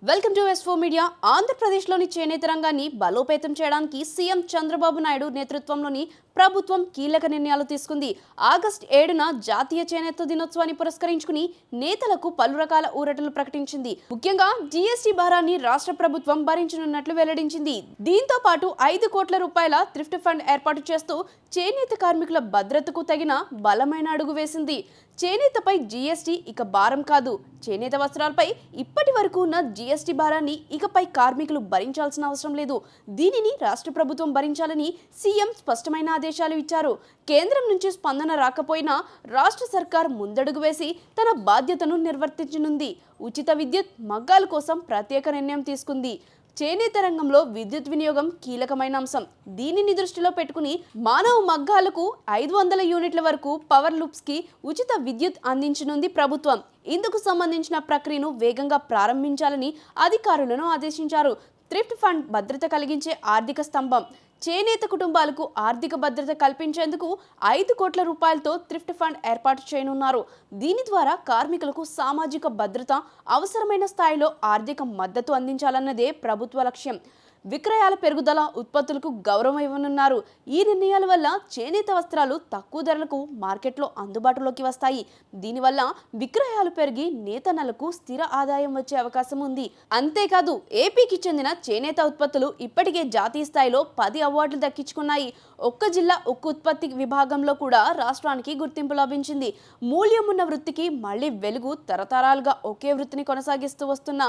Welcome to S4 media. ఆంధ్రప్రదేశ్లోని చేనేత రంగాన్ని బలోపేతం చేయడానికి సీఎం చంద్రబాబు నాయుడు నేతృత్వంలోని ప్రభుత్వం కీలక నిర్ణయాలు తీసుకుంది. ఆగస్టు 7న జాతీయ చేనేత దినోత్సవాన్ని పురస్కరించుకుని నేతలకు పలు రకాల ఊరటలు ప్రకటించింది. ముఖ్యంగా జీఎస్టీ భారాన్ని రాష్ట్ర ప్రభుత్వం భరించనున్నట్లు వెల్లడించింది. దీంతో పాటు 5 కోట్ల రూపాయల థ్రిఫ్ట్ ఫండ్ ఏర్పాటు చేస్తూ చేనేత కార్మికుల భద్రతకు తగిన బలమైన అడుగు వేసింది. చేనేతపై జీఎస్టీ ఇక భారం కాదు. చేనేత వస్త్రాలపై ఇప్పటి వరకు ఉన్న జీఎస్టీ భారాన్ని ఇకపై కార్మికులు భరించాల్సిన అవసరం లేదు. దీనిని రాష్ట్ర ప్రభుత్వం భరించాలని సీఎం స్పష్టమైన ఆదేశాలు ఇచ్చారు. కేంద్రం నుంచి స్పందన రాకపోయినా రాష్ట్ర సర్కార్ ముందడుగు వేసి తన బాధ్యతను నిర్వర్తించనుంది. ఉచిత విద్యుత్ మగ్గాల కోసం ప్రత్యేక నిర్ణయం తీసుకుంది. చేనేత రంగంలో విద్యుత్ వినియోగం కీలకమైన అంశం. దీనిని దృష్టిలో పెట్టుకుని మానవ మగ్గాలకు 500 యూనిట్ల వరకు పవర్ లూప్స్ కి ఉచిత విద్యుత్ అందించనుంది ప్రభుత్వం. ఇందుకు సంబంధించిన ప్రక్రియను వేగంగా ప్రారంభించాలని అధికారులను ఆదేశించారు. థ్రిఫ్ట్ ఫండ్ భద్రత కలిగించే ఆర్థిక స్తంభం. చేనేత కుటుంబాలకు ఆర్థిక భద్రత కల్పించేందుకు 5 కోట్ల రూపాయలతో థ్రిఫ్ట్ ఫండ్ ఏర్పాటు చేయనున్నారు. దీని ద్వారా కార్మికులకు సామాజిక భద్రత, అవసరమైన స్థాయిలో ఆర్థిక మద్దతు అందించాలన్నదే ప్రభుత్వ లక్ష్యం. విక్రయాల పెరుగుదల, ఉత్పత్తులకు గౌరవం ఇవ్వనున్నారు. ఈ నిర్ణయాల వల్ల చేనేత వస్త్రాలు తక్కువ ధరలకు మార్కెట్లో అందుబాటులోకి వస్తాయి. దీనివల్ల విక్రయాలు పెరిగి నేతన్నలకు స్థిర ఆదాయం వచ్చే అవకాశం ఉంది. అంతేకాదు ఏపీకి చెందిన చేనేత ఉత్పత్తులు ఇప్పటికే జాతీయ స్థాయిలో 10 అవార్డులు దక్కించుకున్నాయి. ఒక్క జిల్లా ఒక్క ఉత్పత్తి విభాగంలో కూడా రాష్ట్రానికి గుర్తింపు లభించింది. మూల్యం ఉన్న వృత్తికి మళ్లీ వెలుగు. తరతరాలుగా ఒకే వృత్తిని కొనసాగిస్తూ వస్తున్న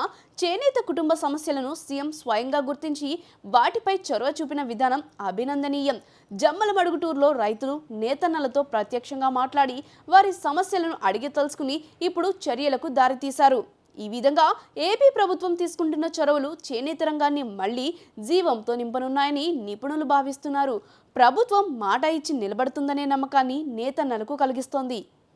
చేనేత కుటుంబ సమస్యలను సీఎం స్వయంగా గుర్తించి వాటిపై చొరవ చూపిన విధానం అభినందనీయం. జమ్మలమడుగుటూరులో రైతులు నేతన్నలతో ప్రత్యక్షంగా మాట్లాడి వారి సమస్యలను అడిగి తెలుసుకుని ఇప్పుడు చర్యలకు దారితీశారు. ఈ విధంగా ఏపీ ప్రభుత్వం తీసుకుంటున్న చొరవలు చేనేత రంగాన్ని మళ్లీ జీవంతో నింపనున్నాయని నిపుణులు భావిస్తున్నారు. ప్రభుత్వం మాట ఇచ్చి నిలబడుతుందనే నమ్మకాన్ని నేతన్నలకు కలిగిస్తోంది.